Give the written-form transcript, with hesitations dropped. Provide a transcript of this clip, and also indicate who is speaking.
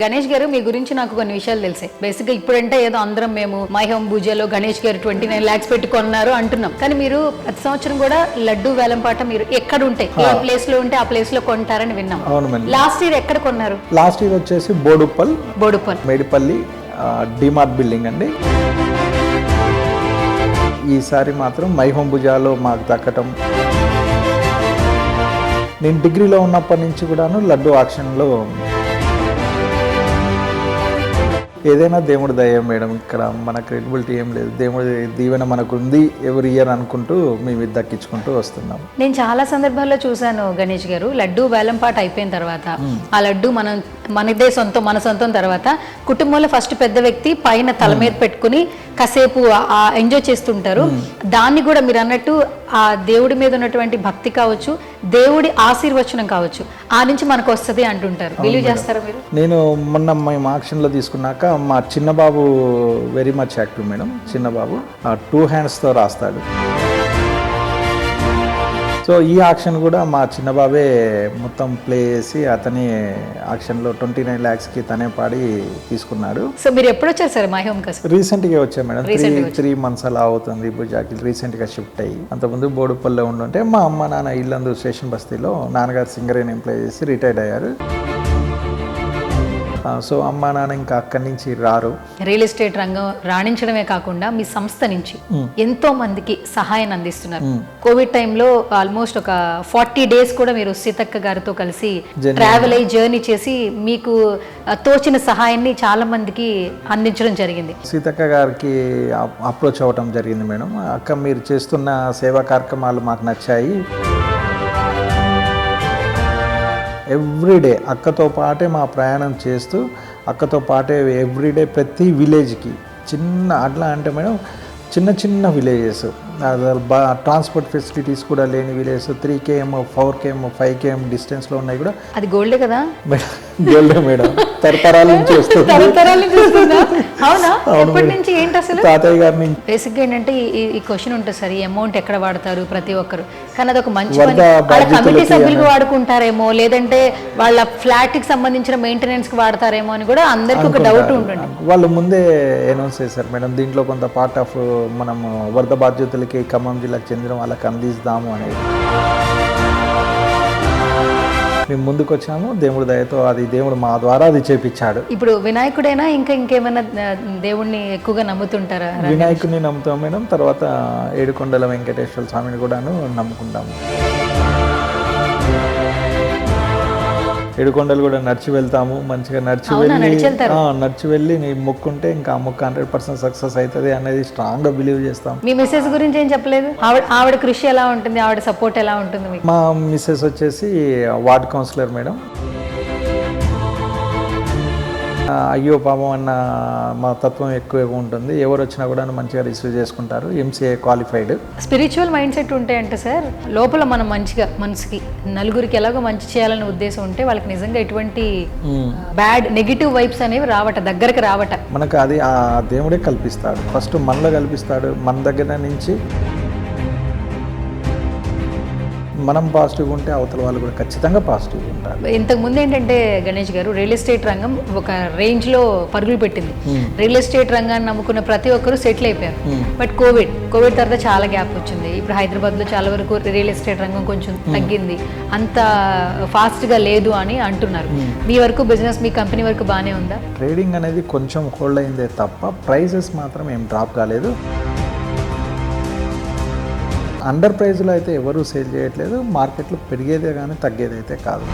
Speaker 1: గణేష్ గారు మీ గురించి నాకు కొన్ని విషయాలు తెలిసే. బేసిక్గా ఇప్పుడంటే ఏదో అందరం మేము మై హోమ్ పూజలో గణేష్ గారు 29 lakhs పెట్టుకున్నారు అంటున్నాం, కానీ మీరు ప్రతి సంవత్సరం కూడా లడ్డు వేలంపాట మీరు ఎక్కడ ఉంటే ఏ ప్లేస్ లో ఉంటే ఆ ప్లేస్ లో కొంటారని విన్నాం. లాస్ట్ ఇయర్ ఎక్కడ కొన్నారు?
Speaker 2: లాస్ట్ ఇయర్ వచ్చేసి బోడుప్పల్ మేడిపల్లి డిమార్ట్ బిల్డింగ్ అండి. ఈసారి మాత్రం మై హోమ్ పూజలో మాకు దక్కటం. నేను డిగ్రీలో ఉన్నప్పటి నుంచి కూడాను లడ్డు ఆక్షన్లో ఏదైనా దేవుడి దయ మేడం. ఇక్కడ మన క్రెడిబిలిటీ ఏం లేదు, దేవుడి దీవెన మనకు ఉంది ఎవ్రీ ఇయర్ అనుకుంటూ మేము ఇది దక్కించుకుంటూ వస్తున్నాం.
Speaker 1: నేను చాలా సందర్భాల్లో చూశాను గణేష్ గారు, లడ్డు వేలంపాట అయిపోయిన తర్వాత ఆ లడ్డు మనదే సొంతం, మన సొంతం తర్వాత కుటుంబంలో ఫస్ట్ పెద్ద వ్యక్తి పైన తల మీద పెట్టుకుని కాసేపు ఎంజాయ్ చేస్తుంటారు. దాన్ని కూడా మీరు అన్నట్టు ఆ దేవుడి మీద ఉన్నటువంటి భక్తి కావచ్చు, దేవుడి ఆశీర్వచనం కావచ్చు, ఆ నుంచి మనకు వస్తుంది అంటుంటారు. బిలీవ్ చేస్తారా మీరు?
Speaker 2: నేను మొన్న మేము ఆక్షన్లో తీసుకున్నాక మా చిన్న బాబు వెరీ మచ్ యాక్టివ్ మేడం. చిన్న బాబు 2 handsతో రాస్తాడు. సో ఈ ఆక్షన్ కూడా మా చిన్న బాబే మొత్తం ప్లే చేసి అతని ఆక్షన్లో 29 lakhsకి తనే పాడి తీసుకున్నాడు.
Speaker 1: సో మీరు ఎప్పుడు వచ్చారు సార్ మై హోమ్?
Speaker 2: రీసెంట్గా వచ్చాం మేడం. 3 months అలా అవుతుంది. భుజాకి రీసెంట్గా షిఫ్ట్ అయ్యి, అంతకుముందు బోడుపల్లిలో ఉండుంటే మా అమ్మ నాన్న ఇల్లందు స్టేషన్ బస్తీలో నాన్నగారు సింగరేణి ఎంప్లాయ్ చేసి రిటైర్డ్ అయ్యారు. సో అమ్మా నాన్న ఇంకా అక్కడి నుంచి రారు.
Speaker 1: రియల్ ఎస్టేట్ రంగం రాణించడమే కాకుండా మీ సంస్థ నుంచి ఎంతో మందికి సహాయాన్ని అందిస్తున్నారు. కోవిడ్ టైంలో ఆల్మోస్ట్ ఒక 40 days కూడా మీరు సీతక్క గారితో కలిసి ట్రావెల్ అయ్యి జర్నీ చేసి మీకు తోచిన సహాయాన్ని చాలా మందికి అందించడం జరిగింది.
Speaker 2: సీతక్క గారికి అప్రోచ్ అవ్వటం జరిగింది మేడం. అక్క మీరు చేస్తున్న సేవా కార్యక్రమాలు మాకు నచ్చాయి. ఎవ్రీడే అక్కతో పాటే మా ప్రయాణం చేస్తూ, అక్కతో పాటే ఎవ్రీడే ప్రతి విలేజ్కి చిన్న అట్లా అంటే మేడం చిన్న చిన్న విలేజెస్, ట్రాన్స్పోర్ట్ ఫెసిలిటీస్ కూడా లేని విలేజెస్ 3 km 4 km 5 km డిస్టెన్స్లో ఉన్నాయి కూడా.
Speaker 1: అది గోల్డే కదా
Speaker 2: మేడం? గోల్డే మేడం. తరతరాల నుంచి వస్తుంది.
Speaker 1: అవునా? ఎప్పటి నుంచి ఏంటి అసలు?
Speaker 2: తాతయ్య గారి నుంచి.
Speaker 1: బేసిక్గా ఏంటంటే ఈ క్వశ్చన్ ఉంటుంది సార్, ఈ అమౌంట్ ఎక్కడ వాడతారు ప్రతి ఒక్కరు, కానీ అది ఒక మంచి పని. వాళ్ళ కమిటీ సభ్యులకు వాడుకుంటారేమో, లేదంటే వాళ్ళ ఫ్లాట్ కి సంబంధించిన మెయింటెనెన్స్ కి వాడతారేమో అని కూడా అందరికి ఒక డౌట్ ఉంటుంది.
Speaker 2: వాళ్ళు ముందే అనౌన్స్ చేశారు మేడం, దీంట్లో కొంత పార్ట్ ఆఫ్ మనం వరద బాధ్యతలకి ఖమ్మం జిల్లాకు చెందిన వాళ్ళకి అందిస్తాము అనేది. మేము ముందుకు వచ్చాము, దేవుడి దయతో అది దేవుడు మా ద్వారా అది చేపించాడు.
Speaker 1: ఇప్పుడు వినాయకుడైనా ఇంకేమైనా దేవుడిని ఎక్కువగా నమ్ముతుంటారా?
Speaker 2: వినాయకుడిని నమ్ముతాం మేడం. తర్వాత ఏడుకొండల వెంకటేశ్వర స్వామిని కూడాను నమ్ముకుంటాము. ఏడుకొండలు కూడా నడిచి వెళ్తాము. మంచిగా నడిచి వెళ్ళి నీ మొక్కుంటే ఇంకా ఆ మొక్క 100% సక్సెస్ అవుతుంది అనేది స్ట్రాంగ్గా బిలీవ్ చేస్తాం.
Speaker 1: మీ మిస్సెస్ గురించి ఏం చెప్పలేదు? ఆవిడ కృషి ఎలా ఉంటుంది, ఆవిడ సపోర్ట్ ఎలా ఉంటుంది మీకు?
Speaker 2: మా మిస్సెస్ వచ్చేసి వార్డ్ కౌన్సిలర్ మేడం. అయ్యో పాపం అన్న మా తత్వం ఎక్కువగా ఉంటుంది. ఎవరు వచ్చినా కూడా మంచిగా రిసీవ్ చేసుకుంటారు. MCA qualified.
Speaker 1: Spiritual mind set ఉంటే అంటే సార్, లోపల మనం మంచిగా మనసుకి నలుగురికి ఎలాగో మంచి చేయాలనే ఉద్దేశం ఉంటే వాళ్ళకి నిజంగా ఎటువంటి బ్యాడ్ నెగిటివ్ వైబ్స్ అనేవి దగ్గరకు రావట.
Speaker 2: మనకు అది ఆ దేవుడే కల్పిస్తాడు. ఫస్ట్ మనలో కల్పిస్తాడు. మన దగ్గర నుంచి మనం పాజిటివ్గా ఉంటే అవతల వాళ్ళు కూడా ఖచ్చితంగా పాజిటివ్గా ఉంటారు.
Speaker 1: ఇంతకుముందు ఏంటంటే గణేష్ గారు, రియల్ ఎస్టేట్ రంగం ఒక రేంజ్లో పరుగులు పెట్టింది. రియల్ ఎస్టేట్ రంగాన్ని నమ్ముకున్న ప్రతి ఒక్కరు సెటిల్ అయిపోయారు. బట్ కోవిడ్ తర్వాత చాలా గ్యాప్ వచ్చింది. ఇప్పుడు హైదరాబాద్లో చాలా వరకు రియల్ ఎస్టేట్ రంగం కొంచెం తగ్గింది, అంత ఫాస్ట్గా లేదు అని అంటున్నారు. మీ వరకు బిజినెస్, మీ కంపెనీ వరకు బాగానే ఉందా?
Speaker 2: ట్రేడింగ్ అనేది కొంచెం హోల్డ్ అయిందే తప్ప ప్రైజెస్ మాత్రం ఏం డ్రాప్ కాలేదు. అండర్ ప్రైజ్లో అయితే ఎవరు సేల్ చేయట్లేదు. మార్కెట్లో పెరిగేదే కానీ తగ్గేదైతే కాదు.